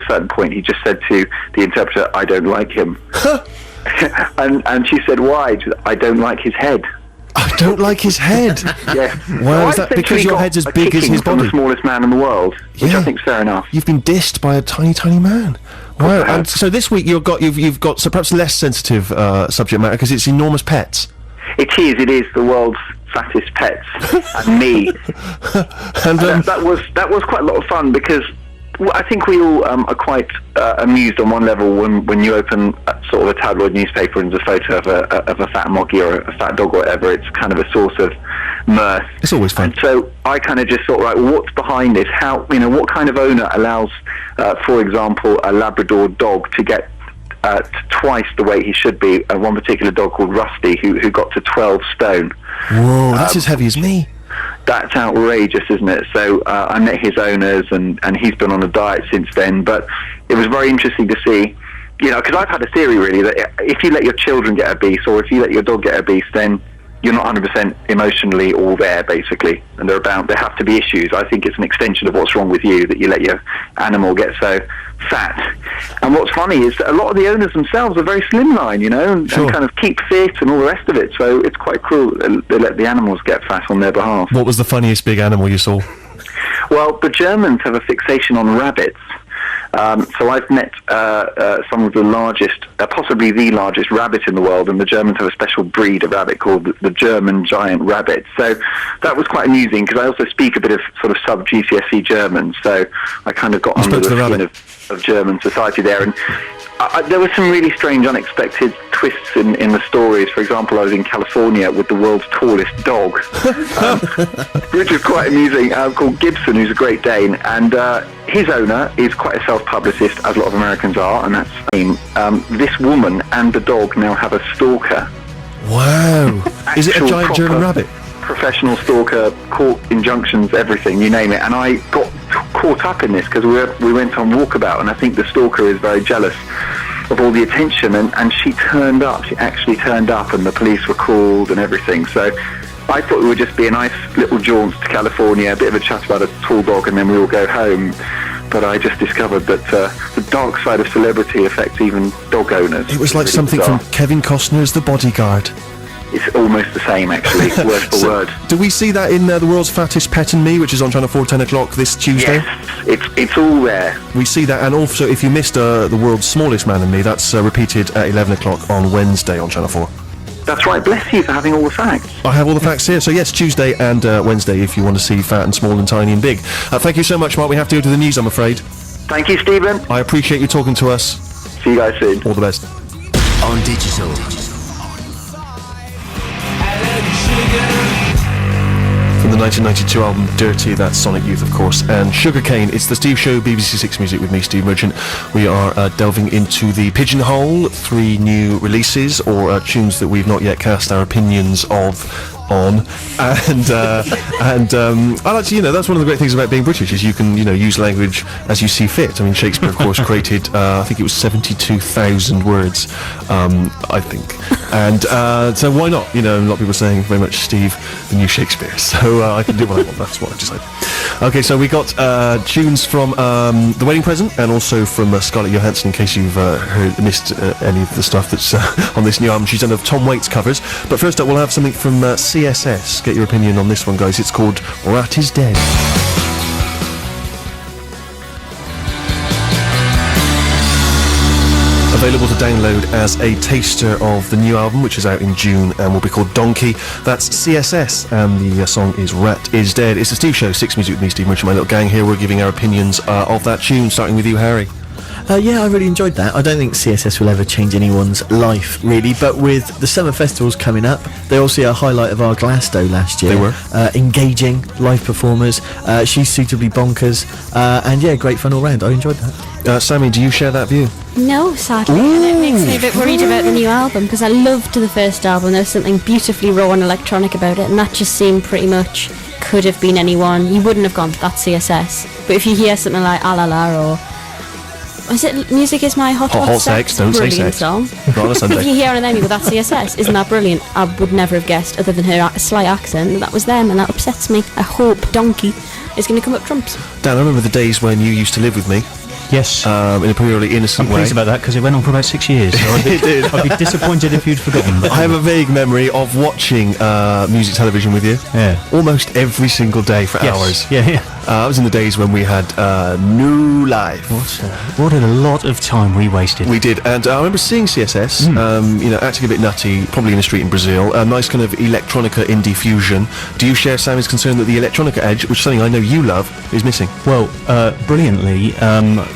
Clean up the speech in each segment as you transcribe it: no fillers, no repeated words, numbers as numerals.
certain point he just said to the interpreter, "I don't like him." and she said, "Why?" She said, "I don't like his head." I don't like his head. Yeah. Well, is that because your head's as big as his body? The smallest man in the world, which I think's fair enough. You've been dissed by a tiny, tiny man. Wow. And so this week you've got so perhaps less sensitive subject matter because it's enormous pets. It is the world's fattest pets, and me. and that was quite a lot of fun because I think we all are quite amused on one level when you open sort of a tabloid newspaper and there's a photo of a fat moggy or a fat dog or whatever. It's kind of a source of mirth. It's always fun. And so I kind of just thought, right, well, what's behind this? How, what kind of owner allows, for example, a Labrador dog to get twice the weight he should be? One particular dog called Rusty, who got to 12 stone. Whoa, that's as heavy as me. That's outrageous, isn't it? So I met his owners, and he's been on a diet since then. But it was very interesting to see, because I've had a theory really that if you let your children get obese, or if you let your dog get obese, then you're not 100% emotionally all there, basically. And there have to be issues. I think it's an extension of what's wrong with you, that you let your animal get so fat. And what's funny is that a lot of the owners themselves are very slimline, and kind of keep fit and all the rest of it. So it's quite cruel that they let the animals get fat on their behalf. What was the funniest big animal you saw? Well, the Germans have a fixation on rabbits. So I've met some of the largest, possibly the largest rabbit in the world, and the Germans have a special breed of rabbit called the German giant rabbit. So that was quite amusing because I also speak a bit of sort of sub-GCSE German, so I kind of got under the skin of German society there. And there were some really strange, unexpected twists in the stories. For example, I was in California with the world's tallest dog, which is quite amusing, called Gibson, who's a Great Dane, and his owner is quite a self-publicist, as a lot of Americans are, and that's this woman and the dog now have a stalker. Wow. Is it a giant German rabbit? Professional stalker, court injunctions, everything, you name it. And I got caught up in this because we went on walkabout, and I think the stalker is very jealous of all the attention, and she actually turned up, and the police were called and everything. So I thought it would just be a nice little jaunt to California, a bit of a chat about a tall dog, and then we all go home. But I just discovered that the dark side of celebrity affects even dog owners. It was like really something bizarre. From Kevin Costner's The Bodyguard. It's almost the same, actually, word for word. Do we see that in The World's Fattest Pet and Me, which is on Channel 4, 10 o'clock this Tuesday? Yes, it's all there. We see that, and also if you missed The World's Smallest Man and Me, that's repeated at 11 o'clock on Wednesday on Channel 4. That's right, bless you for having all the facts. I have all the facts here, so yes, Tuesday and Wednesday if you want to see fat and small and tiny and big. Thank you so much, Mark. We have to go to the news, I'm afraid. Thank you, Stephen. I appreciate you talking to us. See you guys soon. All the best. On digital. From the 1992 album Dirty, that's Sonic Youth, of course, and Sugarcane. It's the Steve Show, BBC Six Music with me, Steve Merchant. We are delving into the Pigeonhole, 3 new releases, or tunes that we've not yet cast our opinions on, and I like to, that's one of the great things about being British, is you can, use language as you see fit. I mean, Shakespeare, of course, created, I think it was 72,000 words, I think, and so why not? A lot of people are saying very much Steve, the new Shakespeare, so I can do what I want. That's what I've decided. Okay, so we got tunes from The Wedding Present and also from Scarlett Johansson, in case you've missed any of the stuff that's on this new album. She's done of Tom Waits covers, but first up we'll have something from CSS. Get your opinion on this one, guys. It's called Rat is Dead. Available to download as a taster of the new album, which is out in June and will be called Donkey. That's CSS, and the song is Rat is Dead. It's the Steve Show, Six Music with me, Steve Merchant, my little gang here. We're giving our opinions of that tune, starting with you, Harry. Yeah, I really enjoyed that. I don't think CSS will ever change anyone's life, really, but with the summer festivals coming up, they also a highlight of our Glasgow last year. They were. Engaging live performers. She's suitably bonkers. And yeah, great fun all round. I enjoyed that. Sammy, do you share that view? No, sadly, and it makes me a bit worried about the new album, because I loved the first album. There was something beautifully raw and electronic about it, and that just seemed pretty much could have been anyone. You wouldn't have gone, that's CSS. But if you hear something like Ah La La, or is it Music Is My Hot Sex? Don't say sex. Song. Not on a Sunday. If you hear one of them, you go, that's CSS. Isn't that brilliant? I would never have guessed, other than her slight accent, that was them, and that upsets me. I hope Donkey is going to come up trumps. Dan, I remember the days when you used to live with me. Yes. in a purely innocent I'm way. pleased about that because it went on for about 6 years. So I'd be disappointed if you'd forgotten. But I have a vague memory of watching music television with you. Yeah. Almost every single day for Yes. hours. Yeah. I was in the days when we had New Life. What a lot of time we wasted. We did, and I remember seeing CSS, acting a bit nutty, probably in the street in Brazil. A nice kind of electronica indie fusion. Do you share Sammy's concern that the electronica edge, which is something I know you love, is missing? Well, brilliantly,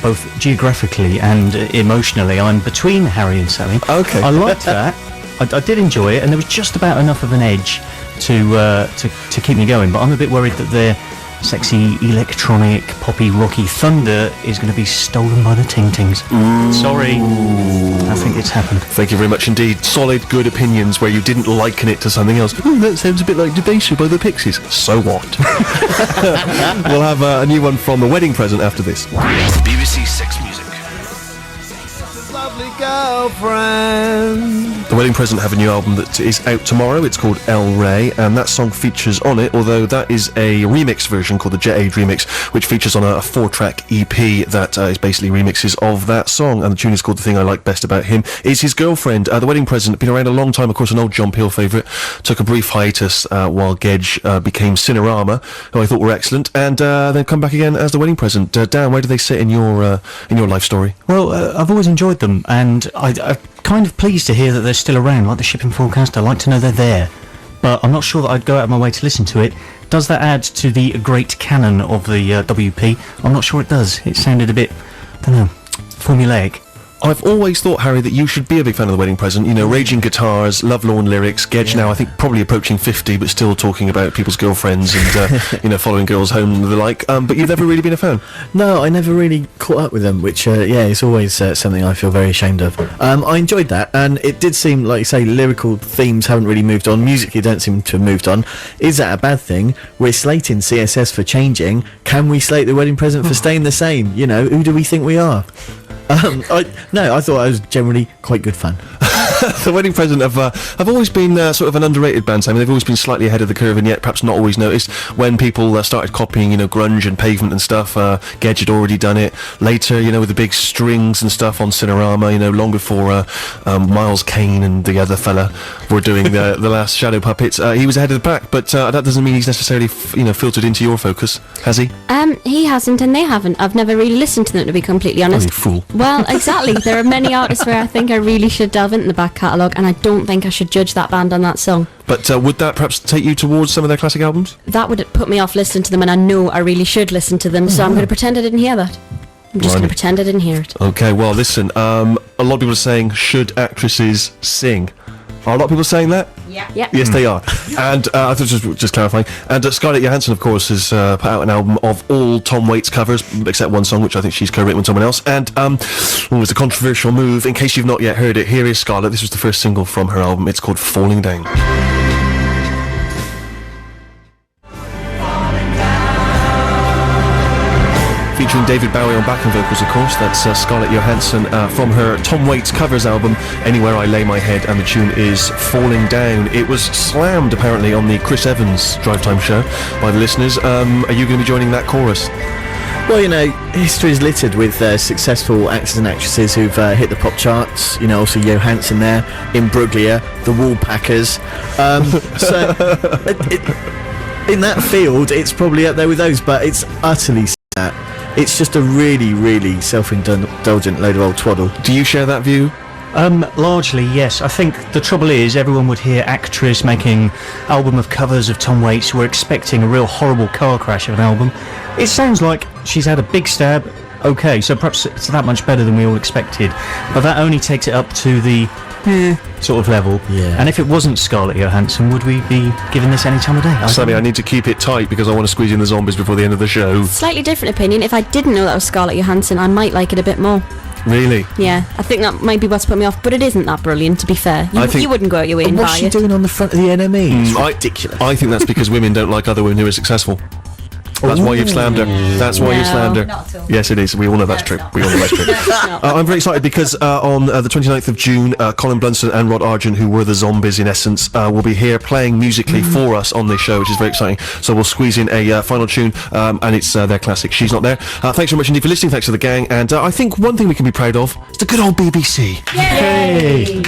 both geographically and emotionally, I'm between Harry and Sammy. Okay. I liked that. I did enjoy it, and there was just about enough of an edge to keep me going. But I'm a bit worried that their sexy electronic poppy rocky thunder is going to be stolen by the Ting Tings. Sorry, I think it's happened. Thank you very much indeed. Solid, good opinions where you didn't liken it to something else. That sounds a bit like Debaser by the Pixies. So what? We'll have a new one from The Wedding Present after this. BBC Six Music. Lovely girlfriend. The Wedding Present have a new album that is out tomorrow. It's called El Rey, and that song features on it, although that is a remix version called the Jet Age Remix, which features on a 4-track EP that is basically remixes of that song, and the tune is called The Thing I Like Best About Him Is His Girlfriend. The Wedding Present, been around a long time, of course, an old John Peel favourite, took a brief hiatus while Gedge became Cinerama, who I thought were excellent, and then come back again as The Wedding Present. Dan, where do they sit in your life story? Well, I've always enjoyed them, and I'm kind of pleased to hear that they're still around, like the shipping forecast. I like to know they're there, but I'm not sure that I'd go out of my way to listen to it. Does that add to the great canon of the WP? I'm not sure it does. It sounded a bit, I don't know, formulaic. I've always thought, Harry, that you should be a big fan of The Wedding Present. You know, raging guitars, lovelorn lyrics. Gedge now, I think, probably approaching 50, but still talking about people's girlfriends and, following girls home and the like. But you've never really been a fan? No, I never really caught up with them, which, is always something I feel very ashamed of. I enjoyed that, and it did seem, like you say, lyrical themes haven't really moved on. Musically don't seem to have moved on. Is that a bad thing? We're slating CSS for changing. Can we slate The Wedding Present for staying the same? You know, who do we think we are? I thought I was generally quite good fun. The Wedding Present have always been sort of an underrated band. I mean, they've always been slightly ahead of the curve, and yet perhaps not always noticed. When people started copying, grunge and Pavement and stuff, Gedge had already done it. Later, with the big strings and stuff on Cinerama, long before Miles Kane and the other fella were doing the last Shadow Puppets, he was ahead of the pack. But that doesn't mean he's necessarily, filtered into your focus, has he? He hasn't, and they haven't. I've never really listened to them, to be completely honest. Oh, you fool. Well, exactly. There are many artists where I think I really should delve into the back catalogue, and I don't think I should judge that band on that song. But would that perhaps take you towards some of their classic albums? That would put me off listening to them, and I know I really should listen to them, so I'm going to pretend I didn't hear that. I'm just going to pretend I didn't hear it. Okay, well, listen, a lot of people are saying, should actresses sing? Are a lot of people saying that? Yeah. Yes, they are. And I thought just clarifying. And Scarlett Johansson, of course, has put out an album of all Tom Waits covers, except one song, which I think she's co-written with someone else. And it was a controversial move. In case you've not yet heard it, here is Scarlett. This was the first single from her album. It's called Falling Down. Featuring David Bowie on backing vocals, of course. That's Scarlett Johansson from her Tom Waits covers album, Anywhere I Lay My Head, and the tune is Falling Down. It was slammed, apparently, on the Chris Evans Drive Time show by the listeners. Are you going to be joining that chorus? Well, history is littered with successful actors and actresses who've hit the pop charts. Also Johansson there, Imbruglia, the Woolpackers. In that field, it's probably up there with those, but it's utterly sad. It's just a really, really self-indulgent load of old twaddle. Do you share that view? Largely, yes. I think the trouble is everyone would hear actress making album of covers of Tom Waits. We're expecting a real horrible car crash of an album. It sounds like she's had a big stab. Okay, so perhaps it's that much better than we all expected. But that only takes it up to the sort of level. Yeah. And if it wasn't Scarlett Johansson, would we be giving this any time of day? Sammy, I need to keep it tight because I want to squeeze in the zombies before the end of the show. Slightly different opinion. If I didn't know that was Scarlett Johansson, I might like it a bit more. Really? Yeah, I think that might be what's put me off, but it isn't that brilliant, to be fair. You wouldn't go out your way and What's buy she it. doing on the front of the NME? It's ridiculous. I think that's because women don't like other women who are successful. That's why you've slammed her. That's why you've No, slammed her. not at all. Yes, it is. We all know that's true. We all know that's true. I'm very excited because on the 29th of June, Colin Blunstone and Rod Argent, who were the Zombies in essence, will be here playing musically for us on this show, which is very exciting. So we'll squeeze in a final tune, and it's their classic, She's Not There. Thanks very much indeed for listening. Thanks to the gang. And I think one thing we can be proud of is the good old BBC. Yay!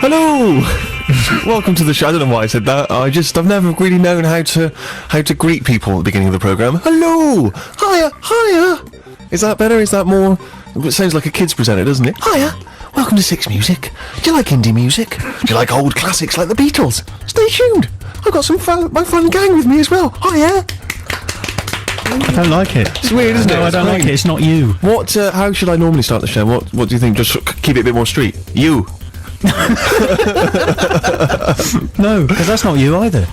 Hello! Welcome to the show. I don't know why I said that. I've never really known how to greet people at the beginning of the programme. Hello! Hiya! Is that better? Is that more? It sounds like a kids presenter, doesn't it? Hiya! Welcome to Six Music. Do you like indie music? Do you like old classics like the Beatles? Stay tuned. I've got my fun gang with me as well. Hiya! I don't like it. It's weird, isn't it? No, I don't like it. It's not you. What? How should I normally start the show? What do you think? Just keep it a bit more street. You. No, because that's not you either.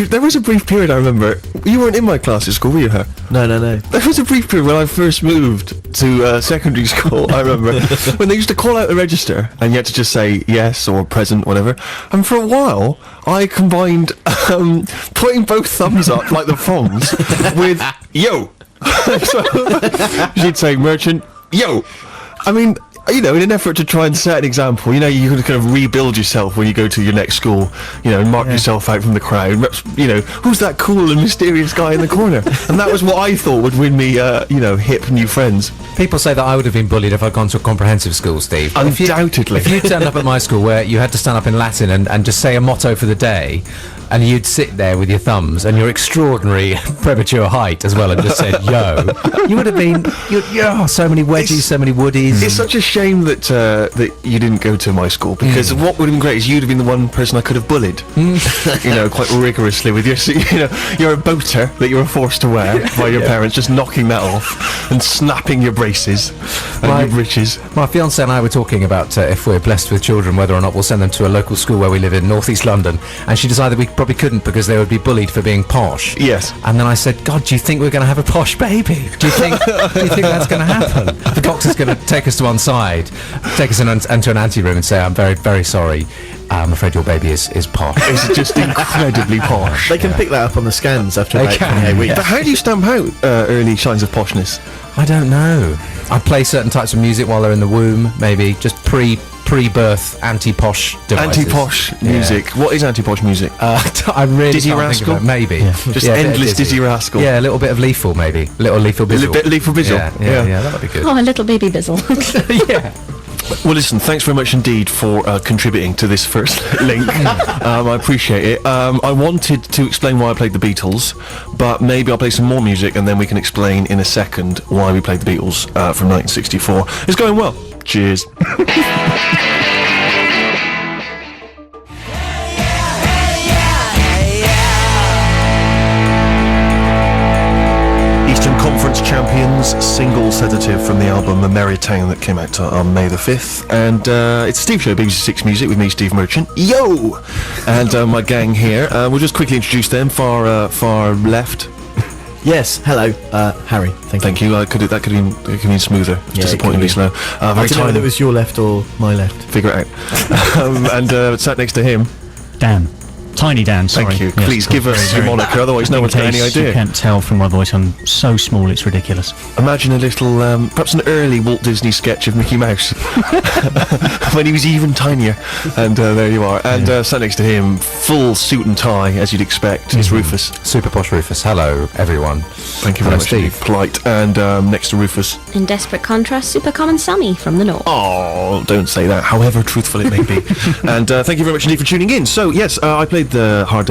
There was a brief period I remember. You weren't in my class at school, were you, Her? No. There was a brief period when I first moved to secondary school, I remember, when they used to call out the register and you had to just say yes or present, whatever. And for a while, I combined putting both thumbs up, like the Fonz, with yo. So she'd say merchant, yo. I mean, in an effort to try and set an example, you can kind of rebuild yourself when you go to your next school, and mark yourself out from the crowd. Who's that cool and mysterious guy in the corner? And that was what I thought would win me, hip new friends. People say that I would have been bullied if I'd gone to a comprehensive school, Steve. Undoubtedly. If you turned up at my school where you had to stand up in Latin and just say a motto for the day, and you'd sit there with your thumbs and your extraordinary premature height as well and just said, yo, you would have been, so many wedgies, so many woodies. It's such a shame that you didn't go to my school, because what would have been great is you'd have been the one person I could have bullied, quite rigorously with you're a boater that you were forced to wear by your parents, just knocking that off and snapping your braces and your breeches. My fiancée and I were talking about if we're blessed with children, whether or not we'll send them to a local school where we live in North East London, and she decided we probably couldn't because they would be bullied for being posh. Yes. And then I said, God, do you think we're going to have a posh baby? Do you think that's going to happen? The doctor's going to take us to one side, take us into an ante-room and say, I'm very, very sorry. I'm afraid your baby is posh. It's just incredibly posh. They can pick that up on the scans after They about can, 28 weeks. But how do you stamp out early signs of poshness? I don't know. I play certain types of music while they're in the womb, maybe. Just pre-birth anti-posh devices. Anti-posh music. What is anti-posh music? I really Dizzy can't think Rascal? of it. Maybe. Just Yeah, a bit of endless Dizzy Rascal. Yeah, a little bit of Lethal, maybe. Little Lethal Bizzle. A little bit of Lethal Bizzle. Yeah, that would be good. Oh, a little baby bizzle. Yeah. Well, listen, thanks very much indeed for contributing to this first link. I appreciate it. I wanted to explain why I played the Beatles, but maybe I'll play some more music and then we can explain in a second why we played the Beatles from 1964. It's going well. Cheers. Eastern Conference Champions, single sedative from the album Merrytown that came out on May the 5th. And it's Steve Show, BBC Six Music, with me, Steve Merchant. Yo! And my gang here. We'll just quickly introduce them. Far left. Yes, hello, Harry. Thank you. That could have been smoother. It's Yeah, disappointingly it could slow. I Very don't know whether tiny. it was your left or my left. Figure it out. And sat next to him. Dan. Tiny Dan, sorry. Thank you. Yes, Please give us your moniker, otherwise no in one's got any case you idea. can't tell from my voice, I'm so small it's ridiculous. Imagine a little, perhaps an early Walt Disney sketch of Mickey Mouse when he was even tinier. And there you are. And sat next to him, full suit and tie, as you'd expect, is Rufus. Super posh Rufus. Hello, everyone. Thank you very much, Steve. Steve. Polite. And next to Rufus. In desperate contrast, super common Sammy from the north. Oh, don't say that, however truthful it may be. And thank you very much indeed for tuning in. So, yes, I played the Hard Day